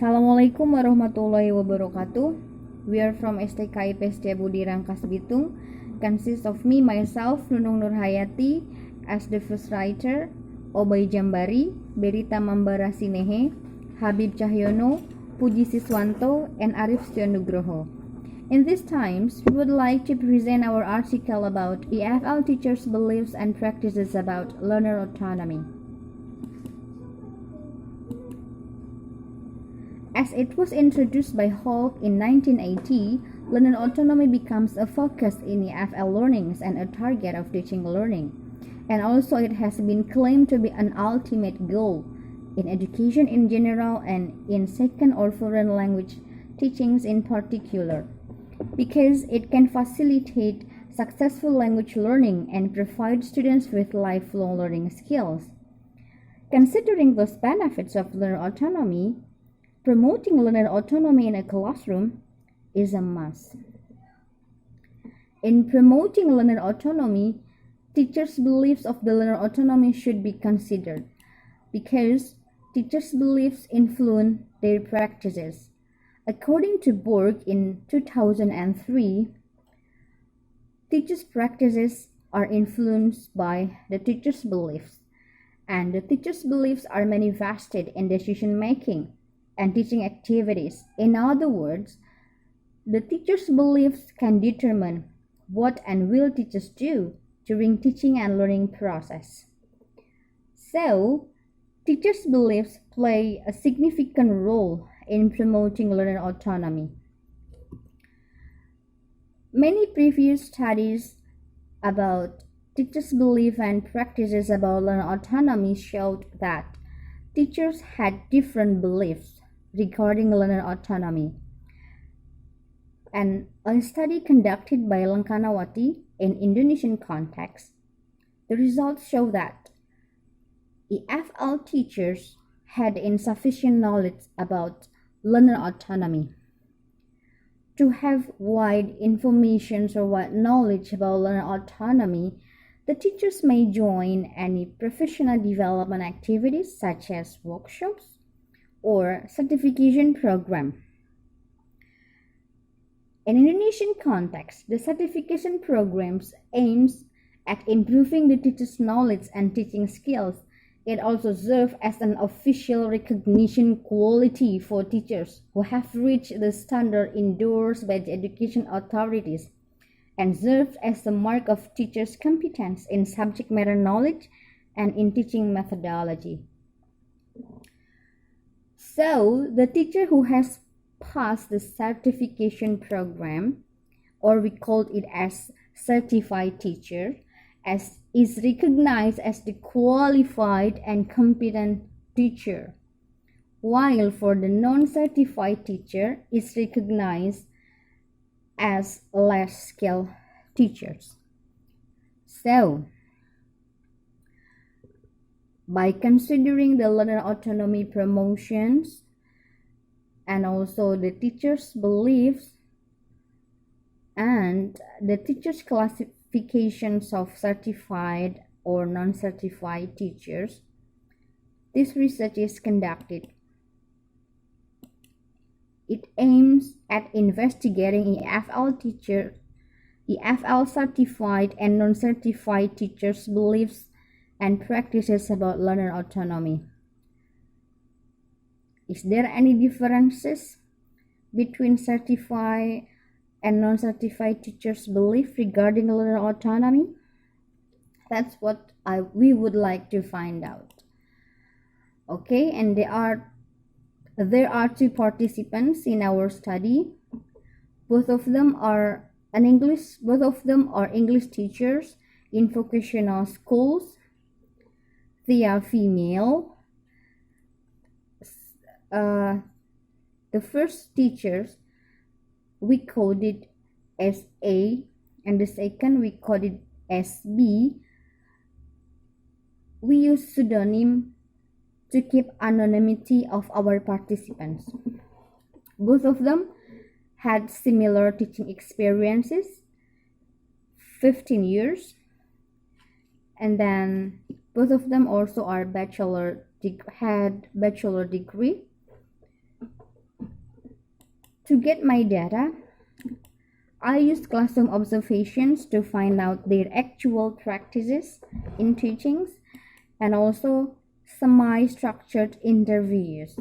Assalamualaikum warahmatullahi wabarakatuh. We are from STKIP Setia Budhi Rangkasbitung. Consists of me, myself, Nunung Nurhayati, as the first writer, Obay Jambari, Berita Mambara Sinehe, Habib Cahyono, Puji Siswanto, and Arif Stionugroho. In these times, we would like to present our article about EFL Teachers' beliefs and practices about learner autonomy. As it was introduced by Hawke in 1980, learner autonomy becomes a focus in EFL learnings and a target of teaching learning. And also it has been claimed to be an ultimate goal in education in general and in second or foreign language teachings in particular, because it can facilitate successful language learning and provide students with lifelong learning skills. Considering those benefits of learner autonomy, promoting learner autonomy in a classroom is a must. In promoting learner autonomy, teachers' beliefs of the learner autonomy should be considered because teachers' beliefs influence their practices. According to Borg in 2003, teachers' practices are influenced by the teachers' beliefs, and the teachers' beliefs are manifested in decision making and teaching activities. In other words, the teacher's beliefs can determine what and will teachers do during teaching and learning process. So, teachers' beliefs play a significant role in promoting learner autonomy. Many previous studies about teachers' beliefs and practices about learner autonomy showed that teachers had different beliefs regarding learner autonomy. And a study conducted by Langkanawati in Indonesian context, the results show that EFL teachers had insufficient knowledge about learner autonomy. To have wide information or wide knowledge about learner autonomy, the teachers may join any professional development activities such as workshops or certification program. In Indonesian context, the certification programs aims at improving the teacher's knowledge and teaching skills. It also serves as an official recognition quality for teachers who have reached the standard endorsed by the education authorities and serves as a mark of teachers' competence in subject matter knowledge and in teaching methodology. So, the teacher who has passed the certification program, or we called it as certified teacher, is recognized as the qualified and competent teacher, while for the non-certified teacher is recognized as less skilled teachers. So, by considering the learner autonomy promotions and also the teachers' beliefs and the teachers' classifications of certified or non-certified teachers, this research is conducted. It aims at investigating EFL certified and non-certified teachers' beliefs and practices about learner autonomy. Is there any differences between certified and non-certified teachers' belief regarding learner autonomy? That's what we would like to find out. Okay, and there are two participants in our study. Both of them are English teachers in vocational schools. They are female. The first teachers we coded as A and the second we coded as B. We use pseudonym to keep anonymity of our participants. Both of them had similar teaching experiences, 15 years, and then both of them also are had bachelor degree. To get my data, I used classroom observations to find out their actual practices in teachings and also semi-structured interviews.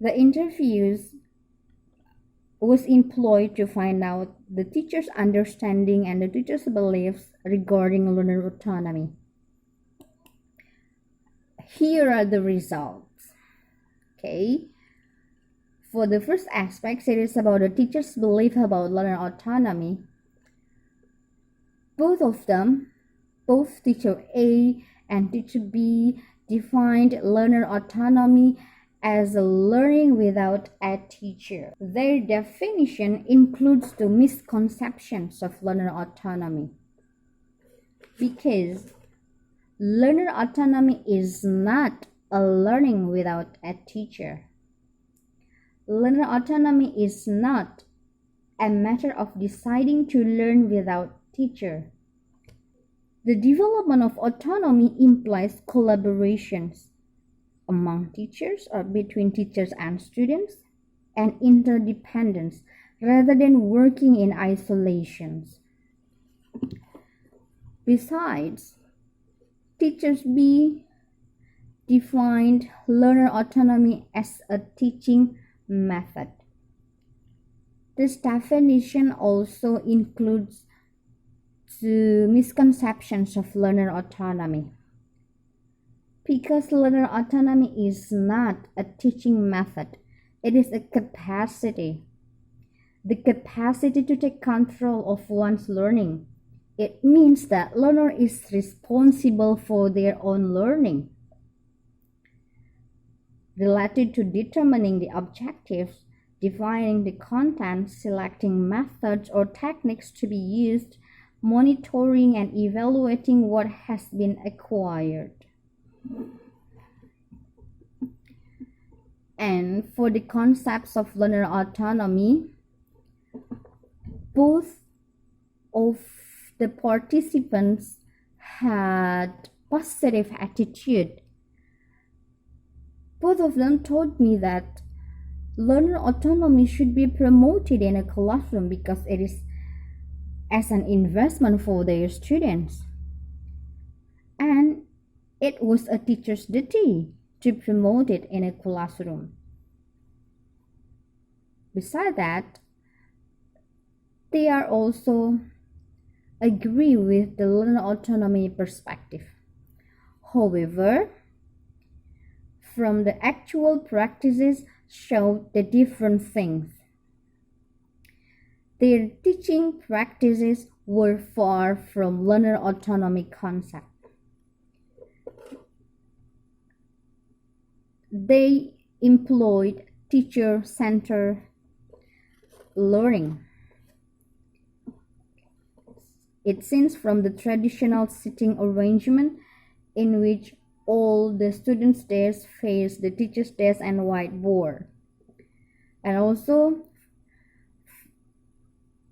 The interviews was employed to find out the teacher's understanding and the teacher's beliefs regarding learner autonomy. Here are the results. Okay. For the first aspect, it is about the teacher's belief about learner autonomy. Both of them, both teacher A and teacher B, defined learner autonomy as a learning without a teacher. Their definition includes the misconceptions of learner autonomy, because learner autonomy is not a learning without a teacher. Learner autonomy is not a matter of deciding to learn without teacher. The development of autonomy implies collaborations among teachers or between teachers and students, and interdependence rather than working in isolations. Besides, teachers B defined learner autonomy as a teaching method. This definition also includes the misconceptions of learner autonomy, because learner autonomy is not a teaching method. It is a capacity. The capacity to take control of one's learning. It means that learner is responsible for their own learning. Related to determining the objectives, defining the content, selecting methods or techniques to be used, monitoring and evaluating what has been acquired. And for the concepts of learner autonomy, both of the participants had positive attitude. Both of them told me that learner autonomy should be promoted in a classroom because it is as an investment for their students. And it was a teacher's duty to promote it in a classroom. Besides that, they are also agree with the learner autonomy perspective. However, from the actual practices showed the different things. Their teaching practices were far from learner autonomy concept. They employed teacher-centered learning. It seems from the traditional sitting arrangement in which all the students' desks face the teacher's desk and whiteboard. And also,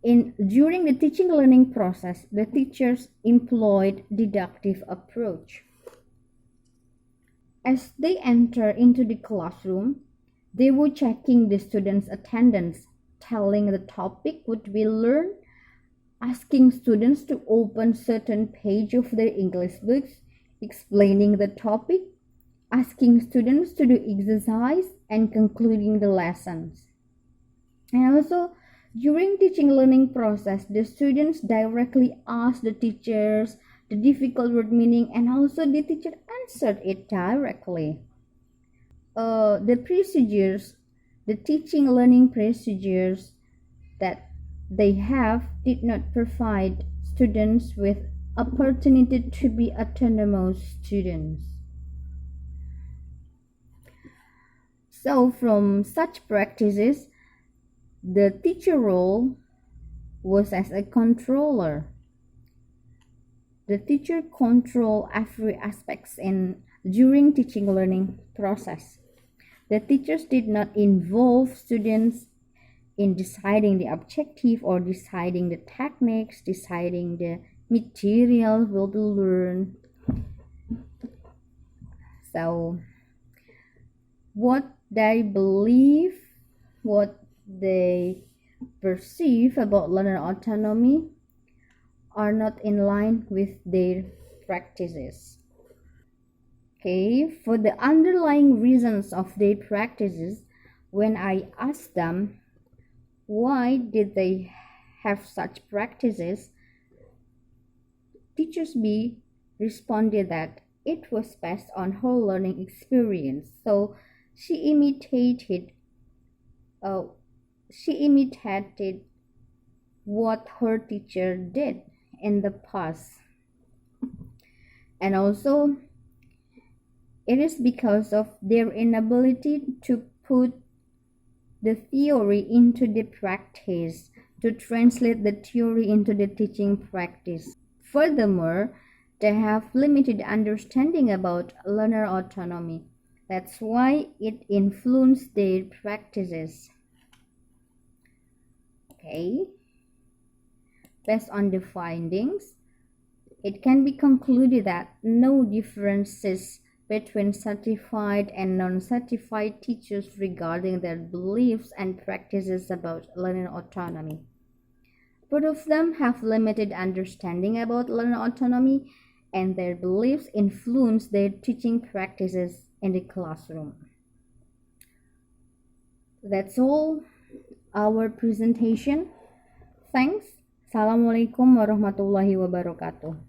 during the teaching learning process, the teachers employed deductive approach. As they enter into the classroom, they were checking the students' attendance, telling the topic would be learned, asking students to open certain page of their English books, explaining the topic, asking students to do exercise, and concluding the lessons. And also, during teaching learning process, the students directly asked the teachers the difficult word meaning, and also the teacher answered it directly. The procedures, the teaching learning procedures that they have did not provide students with opportunity to be autonomous students. So from such practices, the teacher role was as a controller. The teacher control every aspects during teaching learning process. The teachers did not involve students in deciding the objective or deciding the techniques, deciding the material will be learned. So what they believe, what they perceive about learner autonomy are not in line with their practices. Okay, for the underlying reasons of their practices, when I ask them why did they have such practices, Teachers B responded that it was based on her learning experience. So she imitated, uh, she imitated what her teacher did in the past, and also it is because of their inability to put the theory into the practice, to translate the theory into the teaching practice. Furthermore, they have limited understanding about learner autonomy. That's why it influenced their practices. Okay. Based on the findings, it can be concluded that no differences between certified and non-certified teachers regarding their beliefs and practices about learner autonomy. Both of them have limited understanding about learner autonomy, and their beliefs influence their teaching practices in the classroom. That's all our presentation. Thanks. Assalamualaikum warahmatullahi wabarakatuh.